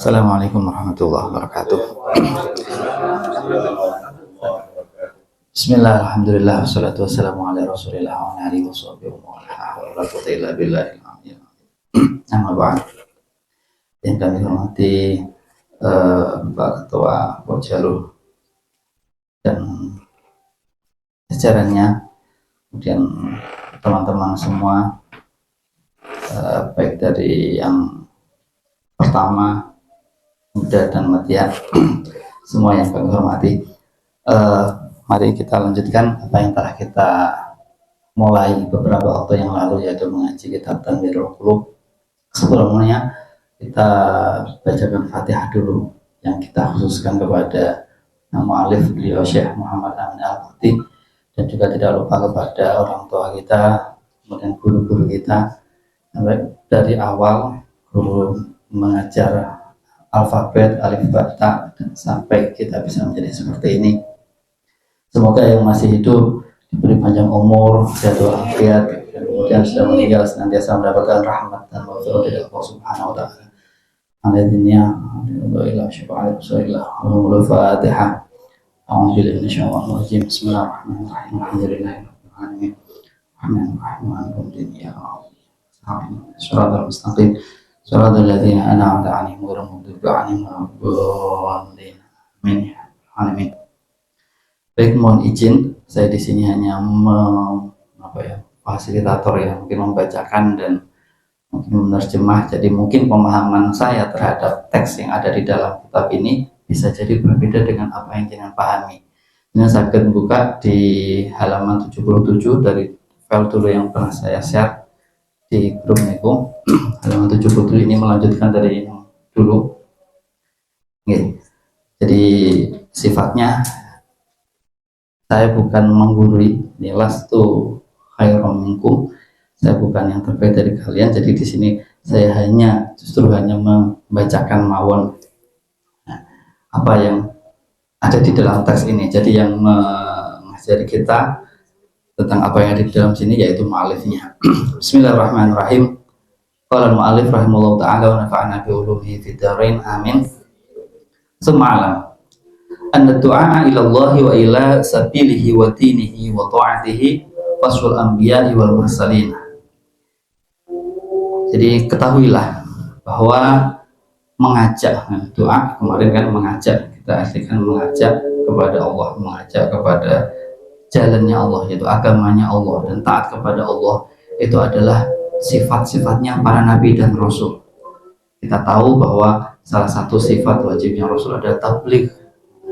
Assalamualaikum warahmatullahi wabarakatuh. Bismillah, alhamdulillah, wassalatu wassalamu ala rasulillah wa ala alihi wa sahbihi wa ala hawla wa la quwwata illa billahil aliyyil azim. Amma ba'd. Yang kami hormati Pak Ketua Pojaluh dan jajarannya, kemudian teman-teman semua, baik dari yang pertama, muda dan media, semua yang kami hormati. Mari kita lanjutkan apa yang telah kita mulai beberapa waktu yang lalu, yaitu mengaji kitab Tanwirul Qulub. Sebelumnya kita bacakan Fatihah dulu yang kita khususkan kepada mu'allif beliau Syekh Muhammad Amin Al-Fatih, dan juga tidak lupa kepada orang tua kita, kemudian guru-guru kita dari awal, guru mengajar alfabet, alif, ba, ta, sampai kita bisa menjadi seperti ini. Semoga yang masih hidup diberi panjang umur, sehat walafiat, dan kemudian sudah meninggal senantiasa mendapatkan rahmat dan maghfirah dari Allah Subhanahu wa taala. Alladhinya ila syafa'ati rasulillah wa Fatihah. A'udzubillahi minasyaitonir rajim. Bismillahirrahmanirrahim. Alhamdulillahirabbil alamin. Arrahmanirrahim. Maliki yaumiddin. Shiratal mustaqim. Shiratal ladzina an'amta 'alaihim ghairil maghdubi 'alaihim waladdallin. Amin. Baik, mohon izin, saya di sini hanya fasilitator ya, mungkin membacakan dan mungkin menerjemah. Jadi mungkin pemahaman saya terhadap teks yang ada di dalam kitab ini bisa jadi berbeda dengan apa yang jenengan pahami. Ini saya akan buka di halaman 77 dari file dulu yang pernah saya share di grup Neko. Halaman 77 ini melanjutkan dari yang dulu. Oke. Jadi sifatnya, saya bukan menggurui, lastu khairum minkum, saya bukan yang terbaik dari kalian. Jadi di sini saya justru hanya membacakan mawon apa yang ada di dalam teks ini. Jadi yang mengajari kita tentang apa yang ada di dalam sini yaitu mu'allifnya. Bismillahirrahmanirrahim. Qala al-mu'allif rahimahullahu ta'ala wa nafa'ana bi ulumihi fid dharain, amin. Summa anna du'a ila Allah wa ila sabilihi wa dinihi wa ta'atihi fasul anbiya'i wal mursalin. Jadi ketahuilah bahwa mengajak, doa kemarin kan mengajak, kita artikan mengajak kepada Allah, mengajak kepada jalannya Allah, yaitu agamanya Allah, dan taat kepada Allah itu adalah sifat-sifatnya para nabi dan rasul. Kita tahu bahwa salah satu sifat wajibnya rasul adalah tabligh,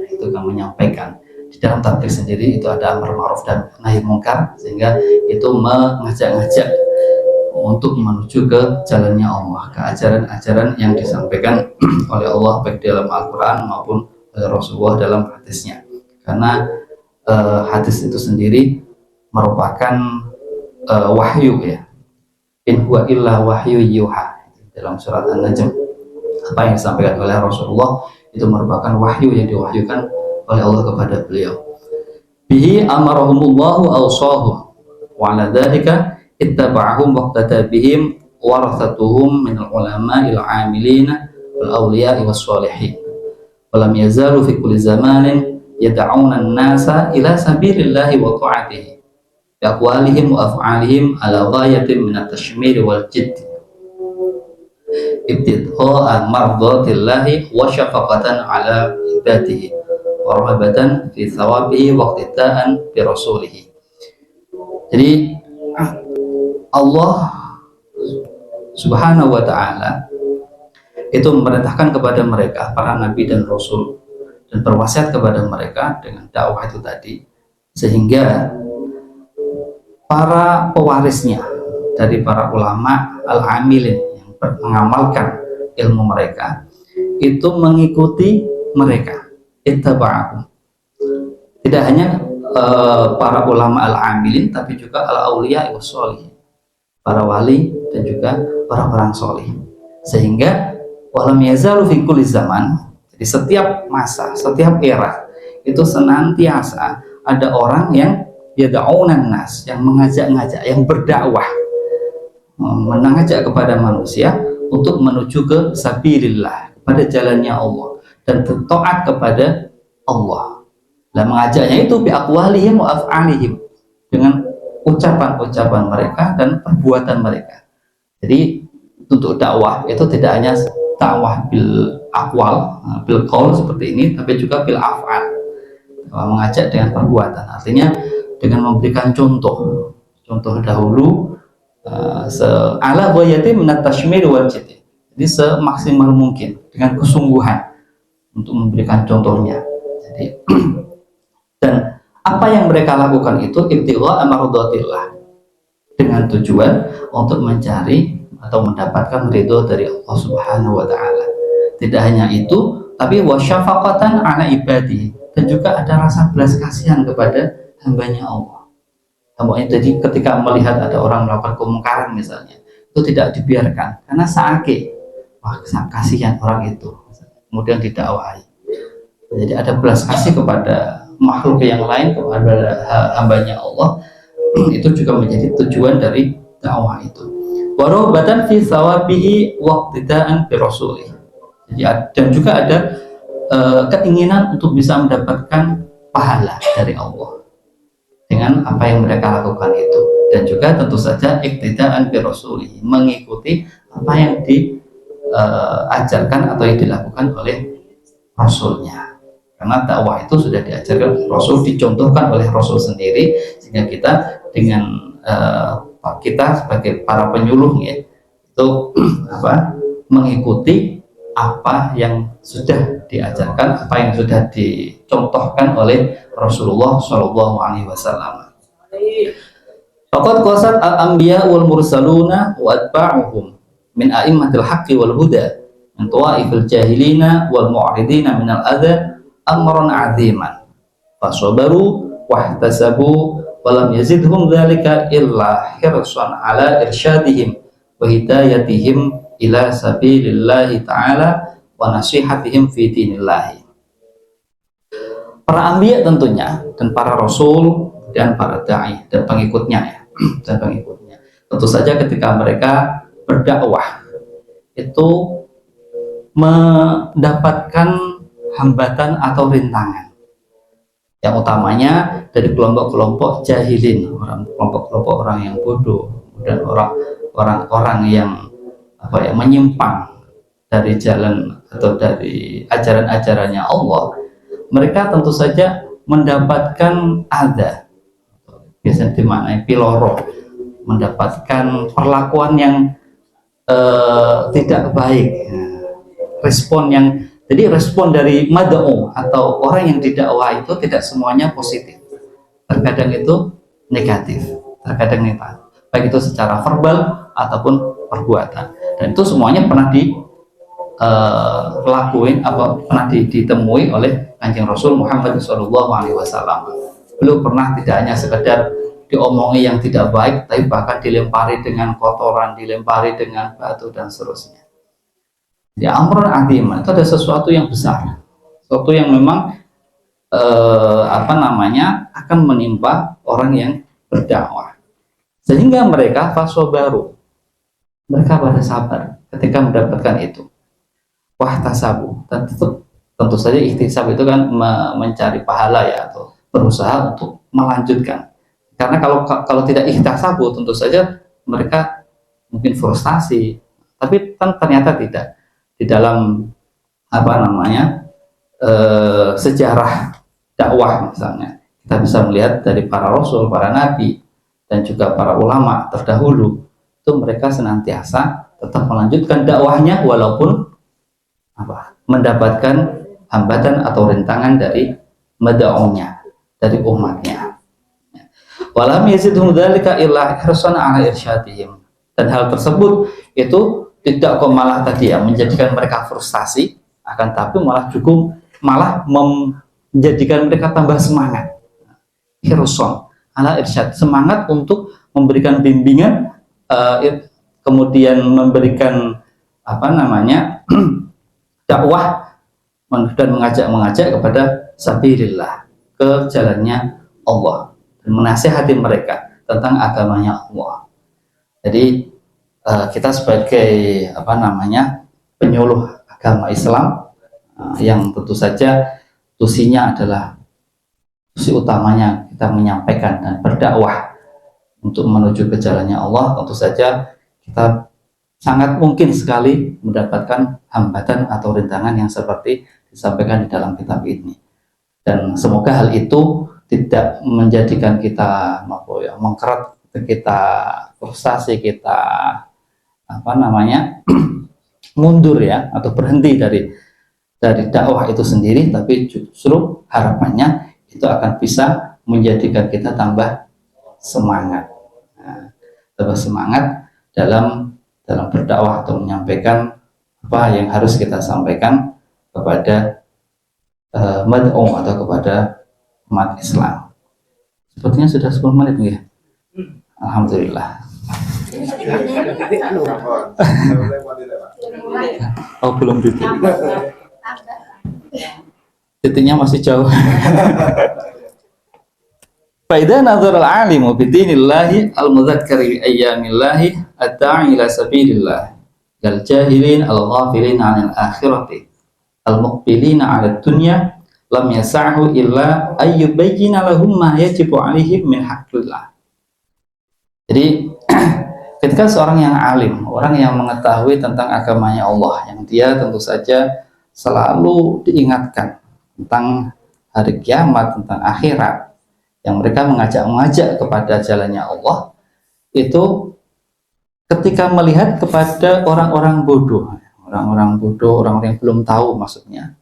itu kan menyampaikan. Di dalam tabligh sendiri itu ada amar ma'ruf dan nahi mungkar, sehingga itu mengajak-ngajak untuk menuju ke jalannya Allah, ke ajaran-ajaran yang disampaikan oleh Allah baik dalam Al-Quran maupun oleh Rasulullah dalam hadisnya. Karena hadis itu sendiri merupakan wahyu ya. In huwa illa wahyu yuha, dalam surat An-Najm. Apa yang disampaikan oleh Rasulullah itu merupakan wahyu yang diwahyukan oleh Allah kepada beliau. Bihi amarahumullahu awsahum wa ala dzalika ittaba'ahum waqtada bihim warathatuhum minal ulama'il 'amilina wal awliya'i was sholihin. Wa lam yazalu fi kulli zamanin yad'una an-nasa ila sabilillahi wa ta'atihi bi aqwalihim wa af'alihim ala ghayatin min at-tashmir wal jidd. Ibtidha'a mardatillahi wa syafaqatan ala ibadihi wa rahabatan fi thawabihi wa iqtida'an bi rasulihi. Jadi Allah Subhanahu wa ta'ala itu memerintahkan kepada mereka, para nabi dan rasul, dan berwasiat kepada mereka dengan dakwah itu tadi, sehingga para pewarisnya dari para ulama al-amilin yang mengamalkan ilmu mereka itu mengikuti mereka. Ittaba'ahum, tidak hanya para ulama al-amilin, tapi juga al-awliya was sholihin, para wali dan juga orang-orang soleh. Sehingga walam yazalu fi kulli zaman, jadi setiap masa, setiap era itu senantiasa ada orang yang yad'unan nas, yang mengajak-ngajak, yang berdakwah, mengajak kepada manusia untuk menuju ke sabilillah, pada jalannya Allah dan taat kepada Allah. Dan mengajaknya itu bi aqwalihim wa af'alihim, dengan ucapan-ucapan mereka dan perbuatan mereka. Jadi untuk dakwah itu tidak hanya dakwah bil aqwal, bil qaul seperti ini, tapi juga bil af'al, mengajak dengan perbuatan. Artinya dengan memberikan contoh dahulu, ala ghayati minat tashmir wal jid. Jadi semaksimal mungkin dengan kesungguhan untuk memberikan contohnya. Jadi dan apa yang mereka lakukan itu ibtigha amradatillah, dengan tujuan untuk mencari atau mendapatkan ridho dari Allah Subhanahu wa taala. Tidak hanya itu, tapi wasyafaqatan ala ibadi, dan juga ada rasa belas kasihan kepada hambanya Allah. Jadi ketika melihat ada orang melakukan kemungkaran misalnya, itu tidak dibiarkan karena saake, wah kasihan orang itu, kemudian didakwahi. Jadi ada belas kasih kepada makhluk yang lain, kepada hambanya Allah. Itu juga menjadi tujuan dari dakwah itu. Warobatan fi sawabihi waqtidaan bi rasulih. Jadi dan juga ada keinginan untuk bisa mendapatkan pahala dari Allah dengan apa yang mereka lakukan itu, dan juga tentu saja iqtidaan bi rasulih, mengikuti apa yang diajarkan atau yang dilakukan oleh Rasulnya. Karena dakwah itu sudah diajarkan Rasul, dicontohkan oleh Rasul sendiri, sehingga kita dengan kita sebagai para penyuluh ya, itu mengikuti apa yang sudah diajarkan, apa yang sudah dicontohkan oleh Rasulullah Shallallahu Alaihi Wasallam. Faqad qasat al-anbiya wal mursaluna wa atba'uhum min a'immatil haqqi wal huda min tawaifil jahilina wal mu'ridina min al-adha amran 'aziman fasabaru wahtasabu wa lam yazidhum dzalika illa hirsan ala irsyadihim wa hidayatihim ila sabilillahi ta'ala wa nasihatihim fi dinillahi. Para anbiya tentunya, dan para rasul dan para da'i dan pengikutnya ya, dan pengikutnya. Tentu saja ketika mereka berdakwah itu mendapatkan hambatan atau rintangan. Yang utamanya dari kelompok-kelompok jahilin, kelompok-kelompok orang yang bodoh, dan orang-orang yang menyimpang dari jalan atau dari ajaran-ajarannya Allah. Mereka tentu saja mendapatkan adza, biasanya dimaknai piloro, mendapatkan perlakuan yang tidak baik, jadi respon dari mad'u atau orang yang didakwah itu tidak semuanya positif, terkadang itu negatif, baik itu secara verbal ataupun perbuatan, dan itu semuanya pernah pernah ditemui oleh Kanjeng Rasul Muhammad SAW. Beliau pernah tidak hanya sekedar diomongi yang tidak baik, tapi bahkan dilempari dengan kotoran, dilempari dengan batu dan seterusnya. Ya, amrun azim, itu ada sesuatu yang besar, sesuatu yang memang akan menimpa orang yang berdakwah, sehingga mereka fasobaru, mereka pada sabar ketika mendapatkan itu. Wahtasabu, dan tentu saja ihtisab itu kan mencari pahala ya, atau berusaha untuk melanjutkan. Karena kalau tidak ihtisabu, tentu saja mereka mungkin frustasi, tapi kan ternyata tidak. Di dalam sejarah dakwah misalnya, kita bisa melihat dari para rasul, para nabi, dan juga para ulama terdahulu, itu mereka senantiasa tetap melanjutkan dakwahnya walaupun mendapatkan hambatan atau rintangan dari mad'unya, dari umatnya. Walam yazidhum dzalika illa hirsan ala irsyadihim, dan hal tersebut itu tidak malah menjadikan mereka frustasi, akan tapi malah menjadikan mereka tambah semangat. Hirsan ala irsyad, semangat untuk memberikan bimbingan, kemudian memberikan dakwah dan mengajak kepada sabilillah, ke jalannya Allah, dan menasihati mereka tentang agamanya Allah. Jadi kita sebagai penyuluh agama Islam, yang tentu saja tusinya adalah tusi utamanya kita menyampaikan dan berdakwah untuk menuju ke jalannya Allah. Tentu saja kita sangat mungkin sekali mendapatkan hambatan atau rintangan yang seperti disampaikan di dalam kitab ini, dan semoga hal itu tidak menjadikan kita mengkeret, kita frustasi, kita mundur ya, atau berhenti dari dakwah itu sendiri, tapi justru harapannya itu akan bisa menjadikan kita tambah semangat, dalam berdakwah atau menyampaikan apa yang harus kita sampaikan kepada mad'u atau kepada umat Islam. Sepertinya sudah 10 menit ya. Alhamdulillah. Oh, belum titik. Titiknya masih jauh. Faida nazar al-alimu bidinillahi al-mudzakkari bi ayyamillahi ad-da'i ila sabilillah lal jahilin al-ghafilin 'anil akhirati al-muqbilina 'ala dunya lam yas'ahu illa ayyubayyina lahum ma yajibu 'alaihim min haqqillah. Jadi ketika seorang yang alim, orang yang mengetahui tentang agamanya Allah, yang dia tentu saja selalu diingatkan tentang hari kiamat, tentang akhirat, yang mereka mengajak kepada jalannya Allah, itu ketika melihat kepada orang-orang bodoh, orang yang belum tahu maksudnya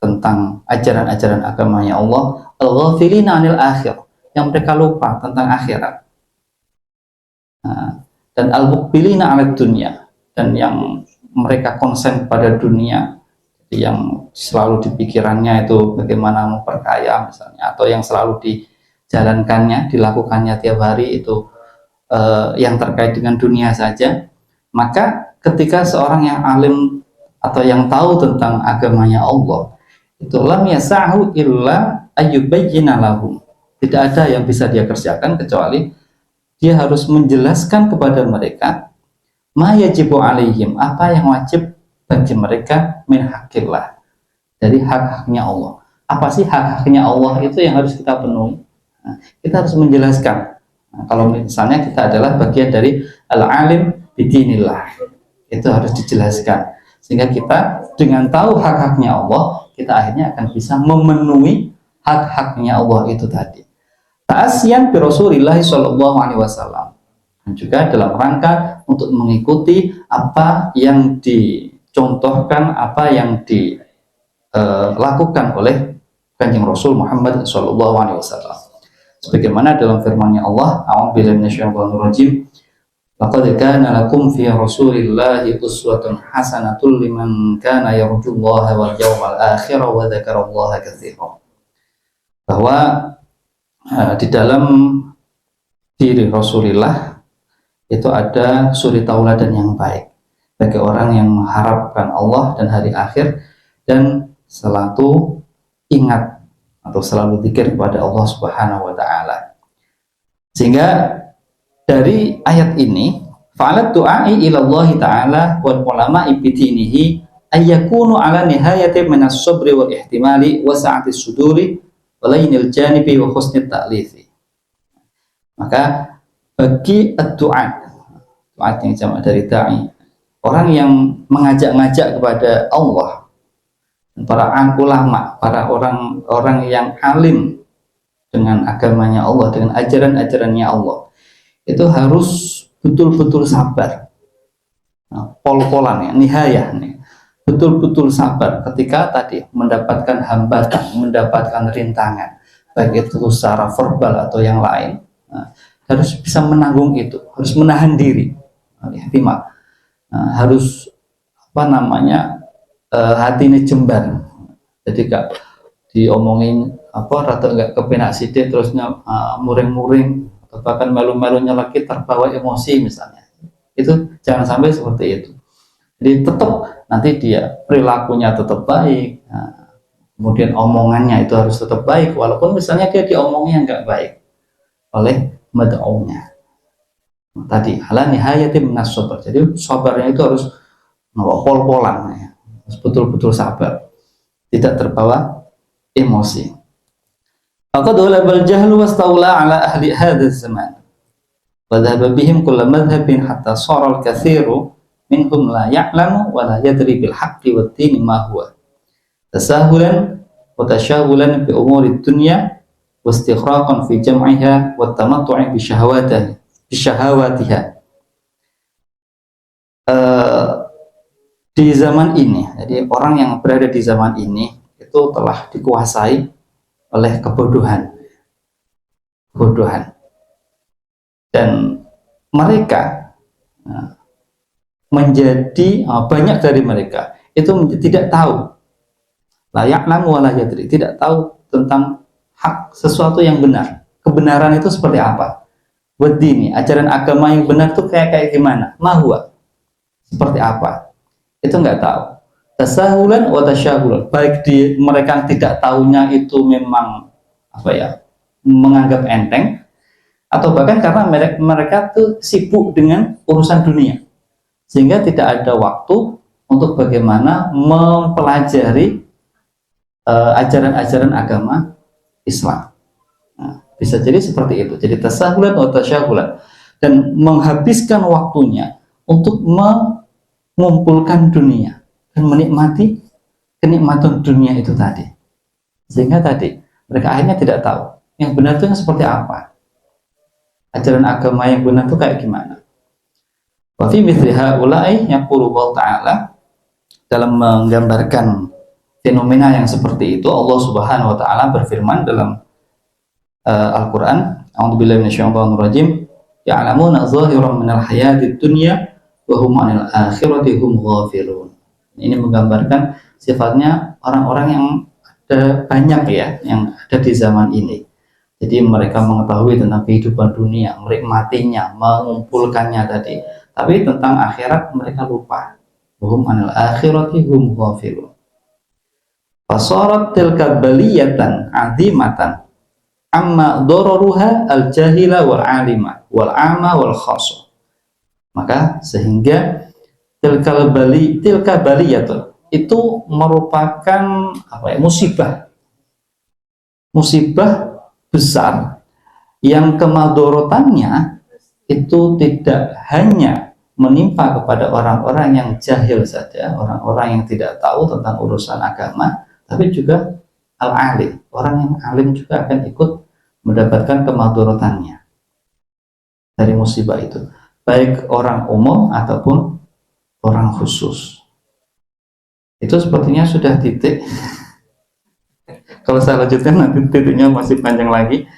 tentang ajaran-ajaran agamanya Allah, al-ghafilina 'anil akhir, yang mereka lupa tentang akhirat, dan al-muqbilina 'alad dunya, dan yang mereka konsen pada dunia, yang selalu di pikirannya itu bagaimana memperkaya misalnya, atau yang selalu dijalankannya, dilakukannya tiap hari itu yang terkait dengan dunia saja. Maka ketika seorang yang alim atau yang tahu tentang agamanya Allah, itu lam yasahu illa ayyubayyina lahum, tidak ada yang bisa dia kerjakan kecuali dia harus menjelaskan kepada mereka ma yajibu alaihim, apa yang wajib bagi mereka min haqqillah, dari hak-haknya Allah. Apa sih hak-haknya Allah itu yang harus kita penuhi? Kita harus menjelaskan. Kalau misalnya kita adalah bagian dari al-alim bidinillah, itu harus dijelaskan, sehingga kita dengan tahu hak-haknya Allah, kita akhirnya akan bisa memenuhi hak-haknya Allah itu tadi. Ta'asyan bi Rasulillah sallallahu alaihi wasallam, dan juga dalam rangka untuk mengikuti apa yang dicontohkan, apa yang dilakukan oleh Kanjeng Rasul Muhammad sallallahu alaihi wasallam. Sebagaimana dalam firman-Nya Allah, a'udzubillahi minasyaitonir rajim, laqad kana lakum fi Rasulillahi uswatun hasanatun liman kana yarjullaha wal yawmal akhir wa dzakarallaha katsiran. Bahwa di dalam diri Rasulullah itu ada suri tauladan yang baik bagi orang yang mengharapkan Allah dan hari akhir, dan selalu ingat atau selalu zikir kepada Allah Subhanahu wa taala. Sehingga dari ayat ini, fa'alat du'ai ila Allah taala wal ulama'i bidinihi ayyakunu ala nihayati minas sabri wal ihtimali wa sa'atis suduri walainil janibi wa husnit ta'lifi. Maka bagi doa yang jamak dari da'i, orang yang mengajak-ngajak kepada Allah, para ulama, para orang yang alim dengan agamanya Allah, dengan ajaran-ajarannya Allah, itu harus betul-betul sabar. Pol-polan ya, nihayah nih, betul-betul sabar ketika tadi mendapatkan hambatan, mendapatkan rintangan, baik itu secara verbal atau yang lain. Harus bisa menanggung itu, harus menahan diri, harus hatinya jembar. Jadi gak diomongin rata gak kepenak sidik terusnya muring-muring atau bahkan melu-melu nyelekit terbawa emosi misalnya. Itu jangan sampai seperti itu. Jadi tetap nanti dia perilakunya tetap baik, kemudian omongannya itu harus tetap baik walaupun misalnya dia diomongnya nggak baik oleh mad'unya. Tadi ala nihayati minas sabar. Jadi sabarnya itu harus pol-polan ya. betul-betul sabar, tidak terbawa emosi. Faqad ghalabal jahlu wastawla ala ahli hadzal zaman wa dhahaba bihim kullu madhhabin hatta sara al-katsiru minhum la ya'lamu wa la yadri bil haqqi wad dini ma huwa tasahulan wa tashaghulan bi umuri dunya wa istighraqan fi jam'iha wa tamattu'i bi syahawatiha. Di zaman ini, jadi orang yang berada di zaman ini itu telah dikuasai oleh kebodohan, dan mereka menjadi banyak dari mereka itu tidak tahu, layak namu wala yadri, tidak tahu tentang hak, sesuatu yang benar, kebenaran itu seperti apa, wadini, ajaran agama yang benar itu kayak gimana, mahwa, seperti apa, itu nggak tahu. Tasahulan wa tasyahulan, baik di mereka tidak tahunya itu memang menganggap enteng, atau bahkan karena mereka tuh sibuk dengan urusan dunia sehingga tidak ada waktu untuk bagaimana mempelajari ajaran-ajaran agama Islam. Nah, bisa jadi seperti itu. Jadi tasahulan wa tasyahulan, dan menghabiskan waktunya untuk mengumpulkan dunia dan menikmati kenikmatan dunia itu tadi, sehingga tadi mereka akhirnya tidak tahu yang benar itu yang seperti apa, ajaran agama yang benar itu kayak gimana. Wa fi mithli haula'i yaqulu Allah Ta'ala, dalam menggambarkan fenomena yang seperti itu Allah Subhanahu wa taala berfirman dalam Al-Qur'an, a'udzubillahi minasyaitonir rajim, ya'lamuna zahiran minal hayatid dunya wa hum 'anil akhirati hum ghafilun. Ini menggambarkan sifatnya orang-orang yang ada banyak ya, yang ada di zaman ini. Jadi mereka mengetahui tentang kehidupan dunia, menikmatinya, mengumpulkannya tadi, tapi tentang akhirat mereka lupa. Hum 'anil akhirati hum ghafilun. Fasarat tilka baliyatan 'azimatan amma dararuha al-jahila wal 'alima wal 'ama wal khassa. Maka sehingga tilka baliyatun itu merupakan musibah besar yang kemadorotannya itu tidak hanya menimpa kepada orang-orang yang jahil saja, orang-orang yang tidak tahu tentang urusan agama, tapi juga al-alim, orang yang alim juga akan ikut mendapatkan kemadorotannya dari musibah itu, baik orang umum ataupun orang khusus. Itu sepertinya sudah titik. Kalau saya lanjutkan nanti titiknya masih panjang lagi.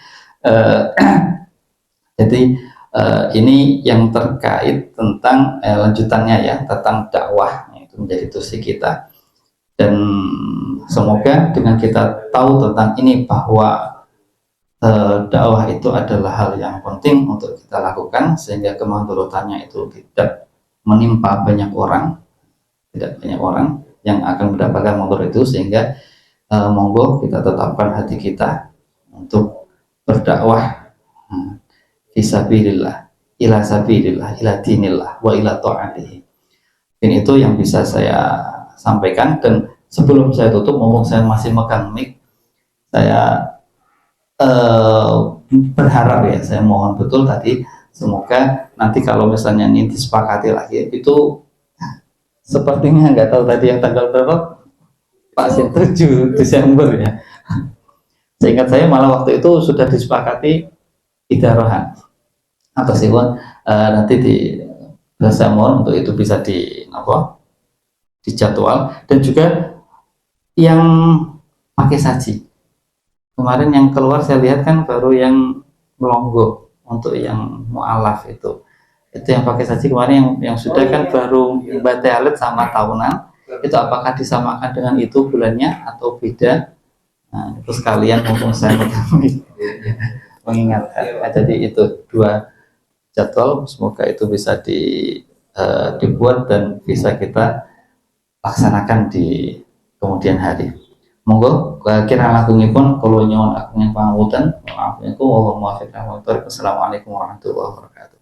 Jadi ini yang terkait tentang lanjutannya ya, tentang dakwah, itu menjadi tugas kita. Dan semoga dengan kita tahu tentang ini bahwa dakwah itu adalah hal yang penting untuk kita lakukan, sehingga kemandurutannya itu tidak menimpa banyak orang, tidak banyak orang yang akan mendapatkan motor itu, sehingga monggo kita tetapkan hati kita untuk berdakwah fisabilillah, ila sabilillah, ila dinillah, wa ila ta'atihi. Ini itu yang bisa saya sampaikan. Dan sebelum saya tutup, mumpung saya masih megang mic, saya berharap ya, saya mohon betul tadi, semoga nanti kalau misalnya ini disepakati lagi, itu sepertinya nggak tahu tadi yang tanggal berapa Pak, 7 Desember ya. Seingat saya malah waktu itu sudah disepakati idarohan atau siwon, nanti di saya mohon untuk itu bisa dijadwal. Dan juga yang pakai saji, kemarin yang keluar saya lihat kan baru yang melonggo, untuk yang mu'alaf itu yang pakai saji kemarin, yang sudah kan baru batalet sama tahunan, itu apakah disamakan dengan itu bulannya atau beda? Nah, itu sekalian mumpung saya mengingatkan. Jadi itu 2 jadwal, semoga itu bisa dibuat dan bisa kita laksanakan di kemudian hari. Monggo kira langkungipun kula nyuwun agung pangapunten. Maaf niku, wallahu muwaffiq. Wassalamualaikum warahmatullahi wabarakatuh.